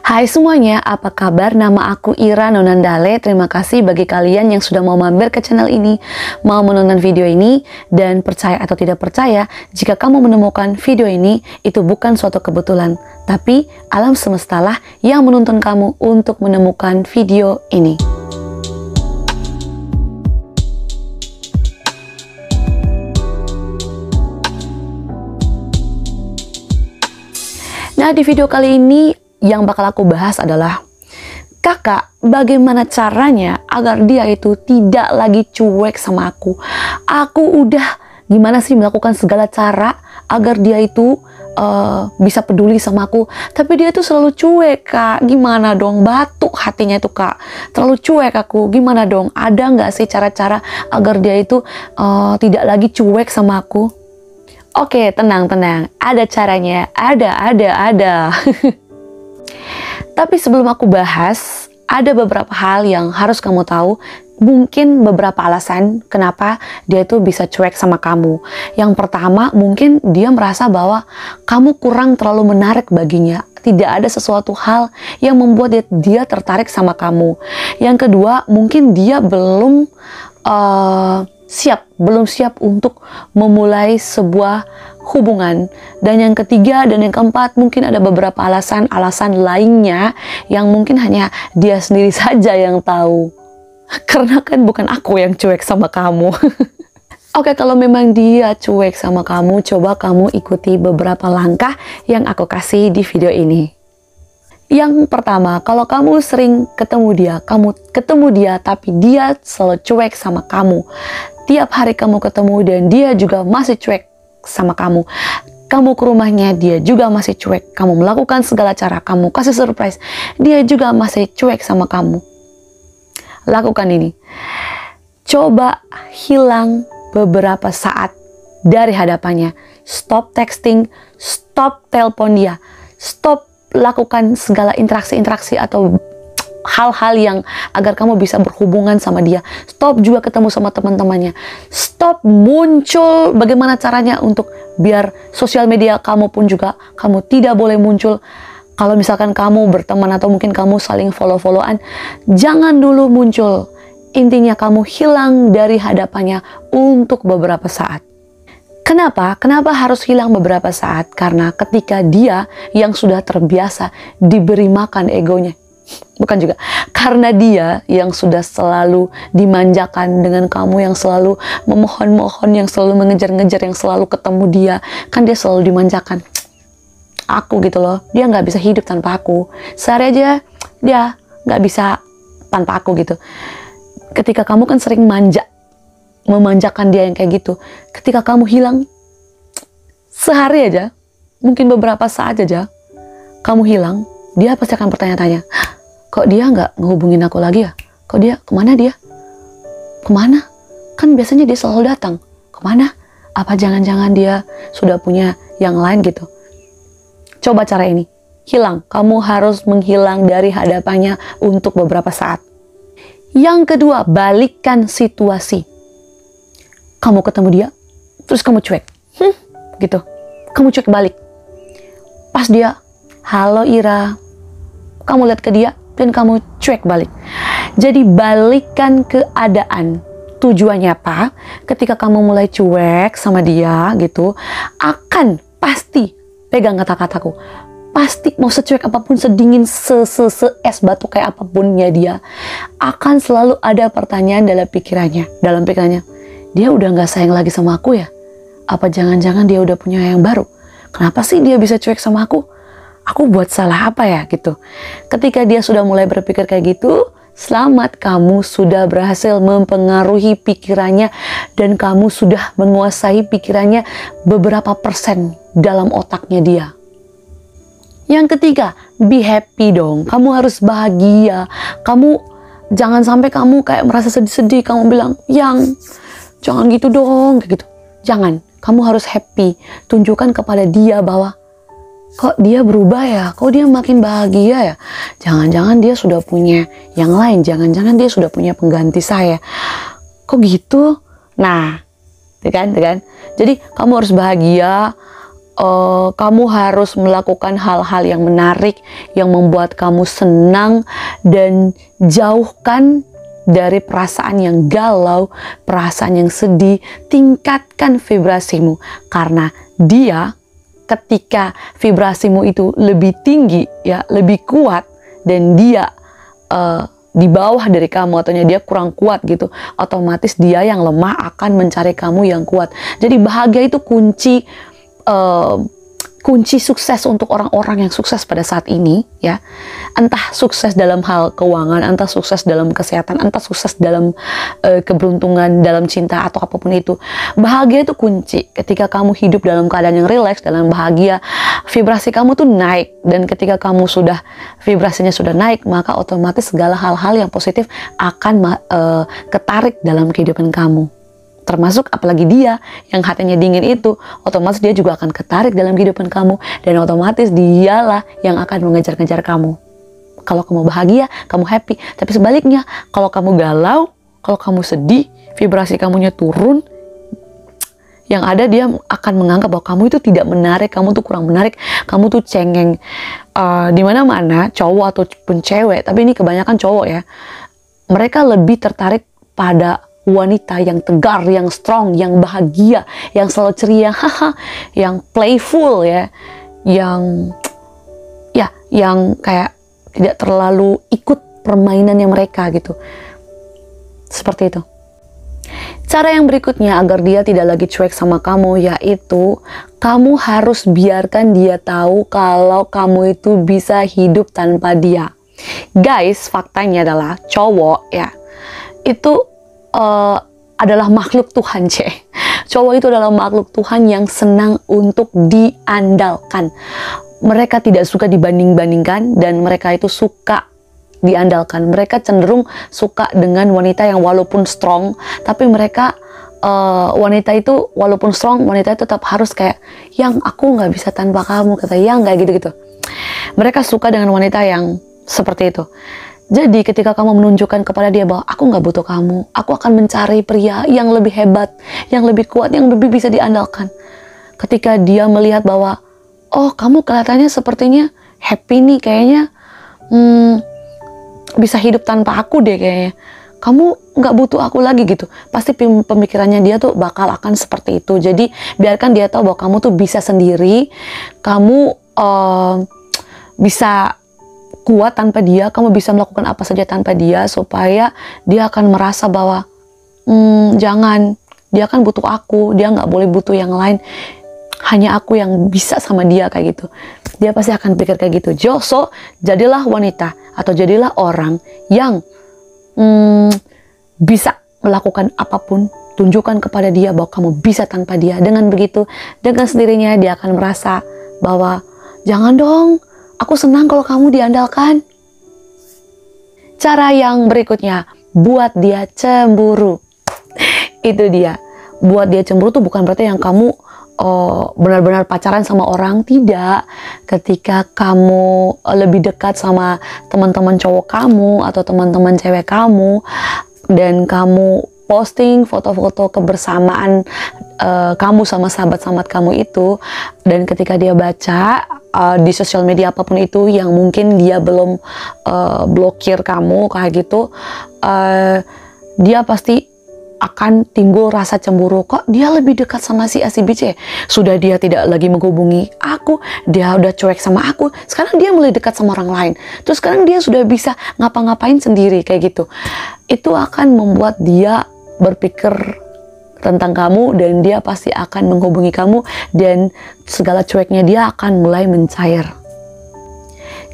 Hai semuanya, apa kabar? Nama aku Ira Nonandale. Terima kasih bagi kalian yang sudah mau mampir ke channel ini, mau menonton video ini, dan percaya atau tidak percaya, jika kamu menemukan video ini, itu bukan suatu kebetulan, tapi alam semestalah yang menuntun kamu untuk menemukan video ini. Nah, di video kali ini yang bakal aku bahas adalah kakak, bagaimana caranya agar dia itu tidak lagi cuek sama aku. Aku udah gimana sih melakukan segala cara agar dia itu bisa peduli sama aku, tapi dia tuh selalu cuek, Kak. Gimana dong? Batu hatinya itu, Kak. Terlalu cuek aku. Gimana dong? Ada nggak sih cara-cara agar dia itu tidak lagi cuek sama aku? Oke, tenang. Ada caranya. Ada. Tapi sebelum aku bahas, ada beberapa hal yang harus kamu tahu. Mungkin beberapa alasan kenapa dia itu bisa cuek sama kamu. Yang pertama, mungkin dia merasa bahwa kamu kurang terlalu menarik baginya. Tidak ada sesuatu hal yang membuat dia tertarik sama kamu. Yang kedua, mungkin dia belum siap untuk memulai sebuah hubungan. Dan yang ketiga dan yang keempat, mungkin ada beberapa alasan lainnya yang mungkin hanya dia sendiri saja yang tahu. Karena kan bukan aku yang cuek sama kamu. Oke, kalau memang dia cuek sama kamu, coba kamu ikuti beberapa langkah yang aku kasih di video ini. Yang pertama, kalau kamu sering ketemu dia, tapi dia selalu cuek sama kamu. Tiap hari kamu ketemu dan dia juga masih cuek sama kamu. Kamu ke rumahnya, dia juga masih cuek. Kamu melakukan segala cara, kamu kasih surprise, dia juga masih cuek sama kamu. Lakukan ini. Coba hilang beberapa saat dari hadapannya. Stop texting, stop telepon dia, stop lakukan segala interaksi atau hal-hal yang agar kamu bisa berhubungan sama dia. Stop juga ketemu sama teman-temannya. Stop muncul. Bagaimana caranya untuk biar sosial media kamu pun juga kamu tidak boleh muncul. Kalau misalkan kamu berteman atau mungkin kamu saling follow-followan, jangan dulu muncul. Intinya kamu hilang dari hadapannya untuk beberapa saat. Kenapa harus hilang beberapa saat? Karena ketika dia yang sudah terbiasa diberi makan egonya, bukan juga, karena dia yang sudah selalu dimanjakan dengan kamu, yang selalu memohon-mohon, yang selalu mengejar-ngejar, yang selalu ketemu dia, kan dia selalu dimanjakan. Aku gitu loh, dia nggak bisa hidup tanpa aku. Sehari aja dia nggak bisa tanpa aku gitu. Ketika kamu kan sering memanjakan dia yang kayak gitu. Ketika kamu hilang, sehari aja, mungkin beberapa saat aja, kamu hilang, dia pasti akan bertanya-tanya, kok dia nggak ngehubungin aku lagi ya? Kok dia, kemana dia? Kemana? Kan biasanya dia selalu datang. Kemana? Apa jangan-jangan dia sudah punya yang lain gitu? Coba cara ini, hilang. Kamu harus menghilang dari hadapannya untuk beberapa saat. Yang kedua, balikkan situasi. Kamu ketemu dia, terus kamu cuek, gitu. Kamu cuek balik. Pas dia, halo Ira, kamu lihat ke dia, dan kamu cuek balik. Jadi balikkan keadaan. Tujuannya apa? Ketika kamu mulai cuek sama dia, gitu, akan pasti, pegang kata-kataku, pasti mau secuek apapun, sedingin, es batu kayak apapunnya dia, akan selalu ada pertanyaan dalam pikirannya. Dia udah gak sayang lagi sama aku ya? Apa jangan-jangan dia udah punya yang baru? Kenapa sih dia bisa cuek sama aku? Aku buat salah apa ya? Gitu. Ketika dia sudah mulai berpikir kayak gitu, selamat, kamu sudah berhasil mempengaruhi pikirannya dan kamu sudah menguasai pikirannya beberapa persen dalam otaknya dia. Yang ketiga, be happy dong. Kamu harus bahagia. Kamu jangan sampai kamu kayak merasa sedih-sedih, kamu bilang, "Yang jangan gitu dong," kayak gitu. Jangan, kamu harus happy. Tunjukkan kepada dia bahwa kok dia berubah ya, kok dia makin bahagia ya. Jangan-jangan dia sudah punya yang lain, jangan-jangan dia sudah punya pengganti saya. Kok gitu? Nah, kan? Jadi kamu harus bahagia. kamu harus melakukan hal-hal yang menarik, yang membuat kamu senang, dan jauhkan dari perasaan yang galau, perasaan yang sedih. Tingkatkan vibrasimu, karena dia, ketika vibrasimu itu lebih tinggi, ya, lebih kuat, dan dia di bawah dari kamu, atau dia kurang kuat gitu, otomatis dia yang lemah akan mencari kamu yang kuat. Jadi bahagia itu kunci sukses untuk orang-orang yang sukses pada saat ini, ya. Entah sukses dalam hal keuangan, entah sukses dalam kesehatan, entah sukses dalam keberuntungan, dalam cinta, atau apapun itu. Bahagia itu kunci. Ketika kamu hidup dalam keadaan yang rileks, dalam bahagia, vibrasi kamu tuh naik. Dan ketika kamu sudah, vibrasinya sudah naik, maka otomatis segala hal-hal yang positif akan ketarik dalam kehidupan kamu. Termasuk apalagi dia yang hatinya dingin itu, otomatis dia juga akan ketarik dalam kehidupan kamu, dan otomatis dialah yang akan mengejar-ngejar kamu. Kalau kamu bahagia, kamu happy. Tapi sebaliknya, kalau kamu galau, kalau kamu sedih, vibrasi kamunya turun, yang ada dia akan menganggap bahwa kamu itu tidak menarik, kamu tuh kurang menarik, kamu tuh cengeng. Di mana-mana cowok ataupun cewek, tapi ini kebanyakan cowok ya, mereka lebih tertarik pada wanita yang tegar, yang strong, yang bahagia, yang selalu ceria, yang playful, ya, yang kayak tidak terlalu ikut permainannya mereka gitu. Seperti itu. Cara yang berikutnya agar dia tidak lagi cuek sama kamu, yaitu kamu harus biarkan dia tahu kalau kamu itu bisa hidup tanpa dia. Guys, faktanya adalah cowok, ya, itu adalah makhluk Tuhan, Cowok itu adalah makhluk Tuhan yang senang untuk diandalkan. Mereka tidak suka dibanding-bandingkan, dan mereka itu suka diandalkan. Mereka cenderung suka dengan wanita yang walaupun strong, tapi mereka wanita itu walaupun strong, wanita itu tetap harus kayak, yang aku nggak bisa tanpa kamu, kata yang nggak gitu-gitu. Mereka suka dengan wanita yang seperti itu. Jadi ketika kamu menunjukkan kepada dia bahwa aku nggak butuh kamu, aku akan mencari pria yang lebih hebat, yang lebih kuat, yang lebih bisa diandalkan. Ketika dia melihat bahwa, oh kamu kelihatannya sepertinya happy nih, kayaknya bisa hidup tanpa aku deh kayaknya. Kamu nggak butuh aku lagi gitu. Pasti pemikirannya dia tuh bakal akan seperti itu. Jadi biarkan dia tahu bahwa kamu tuh bisa sendiri, kamu bisa kuat tanpa dia, kamu bisa melakukan apa saja tanpa dia, supaya dia akan merasa bahwa jangan, dia kan butuh aku, dia nggak boleh butuh yang lain, hanya aku yang bisa sama dia, kayak gitu. Dia pasti akan pikir kayak gitu. So, jadilah wanita atau jadilah orang yang bisa melakukan apapun, tunjukkan kepada dia bahwa kamu bisa tanpa dia. Dengan begitu, dengan sendirinya dia akan merasa bahwa jangan dong, aku senang kalau kamu diandalkan. Cara yang berikutnya, buat dia cemburu. Itu dia. Buat dia cemburu tuh bukan berarti yang kamu benar-benar pacaran sama orang. Tidak. Ketika kamu lebih dekat sama teman-teman cowok kamu atau teman-teman cewek kamu, dan kamu posting foto-foto kebersamaan kamu sama sahabat-sahabat kamu itu, dan ketika dia baca di sosial media apapun itu yang mungkin dia belum blokir kamu kayak gitu, dia pasti akan timbul rasa cemburu. Kok dia lebih dekat sama si A, si B, C? Sudah dia tidak lagi menghubungi aku, dia udah cuek sama aku, sekarang dia mulai dekat sama orang lain, terus sekarang dia sudah bisa ngapa-ngapain sendiri kayak gitu. Itu akan membuat dia berpikir tentang kamu, dan dia pasti akan menghubungi kamu, dan segala cueknya dia akan mulai mencair.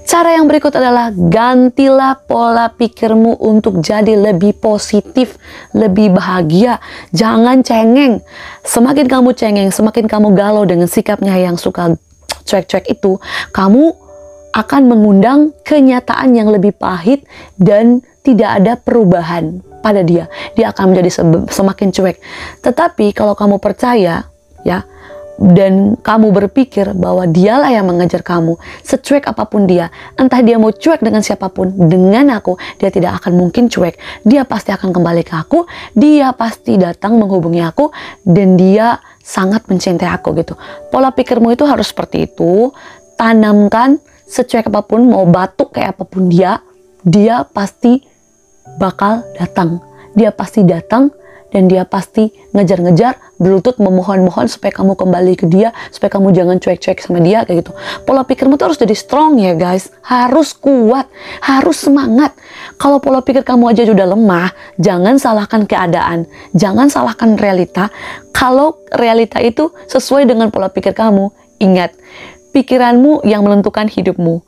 Cara yang berikut adalah gantilah pola pikirmu untuk jadi lebih positif, lebih bahagia. Jangan cengeng. Semakin kamu cengeng, semakin kamu galau dengan sikapnya yang suka cuek-cuek itu, kamu akan mengundang kenyataan yang lebih pahit dan tidak ada perubahan pada dia. Dia akan menjadi semakin cuek. Tetapi kalau kamu percaya, ya, dan kamu berpikir bahwa dialah yang mengejar kamu, secuek apapun dia, entah dia mau cuek dengan siapapun, dengan aku, dia tidak akan mungkin cuek. Dia pasti akan kembali ke aku, dia pasti datang menghubungi aku, dan dia sangat mencintai aku gitu. Pola pikirmu itu harus seperti itu. Tanamkan secuek apapun, mau batuk kayak apapun dia pasti bakal datang. Dia pasti datang dan dia pasti ngejar-ngejar, berlutut memohon-mohon supaya kamu kembali ke dia, supaya kamu jangan cuek-cuek sama dia kayak gitu. Pola pikirmu tuh harus jadi strong ya guys, harus kuat, harus semangat. Kalau pola pikir kamu aja udah lemah, jangan salahkan keadaan, jangan salahkan realita. Kalau realita itu sesuai dengan pola pikir kamu, ingat, pikiranmu yang menentukan hidupmu.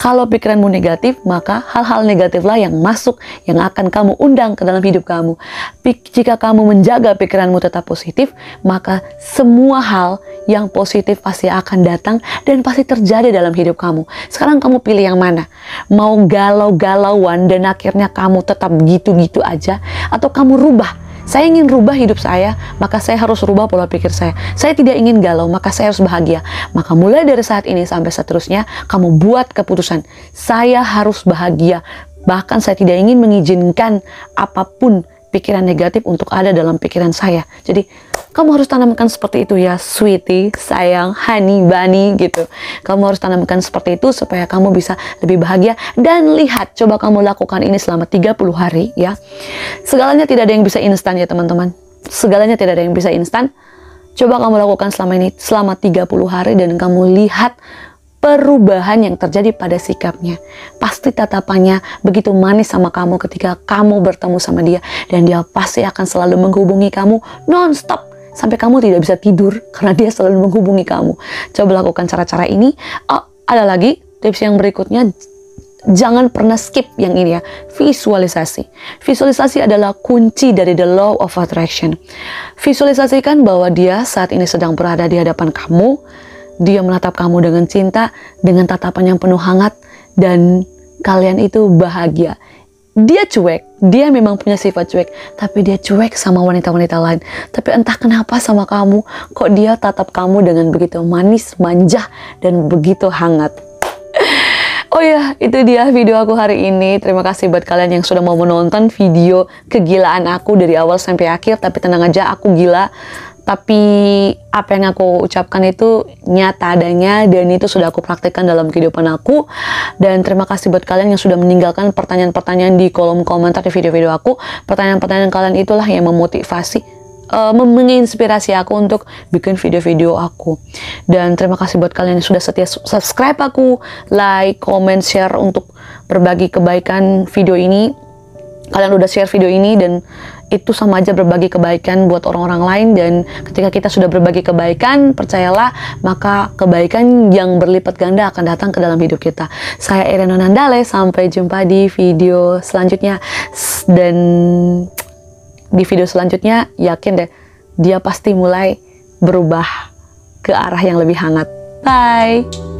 Kalau pikiranmu negatif, maka hal-hal negatiflah yang masuk, yang akan kamu undang ke dalam hidup kamu. Jika kamu menjaga pikiranmu tetap positif, maka semua hal yang positif pasti akan datang dan pasti terjadi dalam hidup kamu. Sekarang kamu pilih yang mana? Mau galau-galauan dan akhirnya kamu tetap gitu-gitu aja, atau kamu rubah? Saya ingin rubah hidup saya, maka saya harus rubah pola pikir saya. Saya tidak ingin galau, maka saya harus bahagia. Maka mulai dari saat ini sampai seterusnya, kamu buat keputusan. Saya harus bahagia. Bahkan saya tidak ingin mengizinkan apapun pikiran negatif untuk ada dalam pikiran saya. Jadi, kamu harus tanamkan seperti itu ya, sweetie, sayang, honey, bunny, gitu. Kamu harus tanamkan seperti itu supaya kamu bisa lebih bahagia. Dan lihat, coba kamu lakukan ini selama 30 hari ya. Segalanya tidak ada yang bisa instan ya teman-teman. Segalanya tidak ada yang bisa instan. Coba kamu lakukan selama 30 hari dan kamu lihat perubahan yang terjadi pada sikapnya. Pasti tatapannya begitu manis sama kamu ketika kamu bertemu sama dia. Dan dia pasti akan selalu menghubungi kamu non-stop. Sampai kamu tidak bisa tidur karena dia selalu menghubungi kamu. Coba lakukan cara-cara ini. Oh, ada lagi tips yang berikutnya. Jangan pernah skip yang ini ya. Visualisasi. Visualisasi adalah kunci dari the law of attraction. Visualisasikan bahwa dia saat ini sedang berada di hadapan kamu. Dia menatap kamu dengan cinta, dengan tatapan yang penuh hangat, dan kalian itu bahagia. Dia cuek, dia memang punya sifat cuek, tapi dia cuek sama wanita-wanita lain. Tapi entah kenapa sama kamu, kok dia tatap kamu dengan begitu manis, manja, dan begitu hangat. Oh ya, itu dia video aku hari ini. Terima kasih buat kalian yang sudah mau menonton video kegilaan aku dari awal sampai akhir. Tapi tenang aja, aku gila. Tapi apa yang aku ucapkan itu nyata adanya dan itu sudah aku praktekkan dalam kehidupan aku. Dan terima kasih buat kalian yang sudah meninggalkan pertanyaan-pertanyaan di kolom komentar di video-video aku. Pertanyaan-pertanyaan kalian itulah yang memotivasi, menginspirasi aku untuk bikin video-video aku. Dan terima kasih buat kalian yang sudah setia subscribe aku, like, comment, share untuk berbagi kebaikan video ini. Kalian udah share video ini dan itu sama aja berbagi kebaikan buat orang-orang lain. Dan ketika kita sudah berbagi kebaikan, percayalah, maka kebaikan yang berlipat ganda akan datang ke dalam hidup kita. Saya Irene Nandale, sampai jumpa di video selanjutnya. Dan di video selanjutnya, yakin deh, dia pasti mulai berubah ke arah yang lebih hangat. Bye!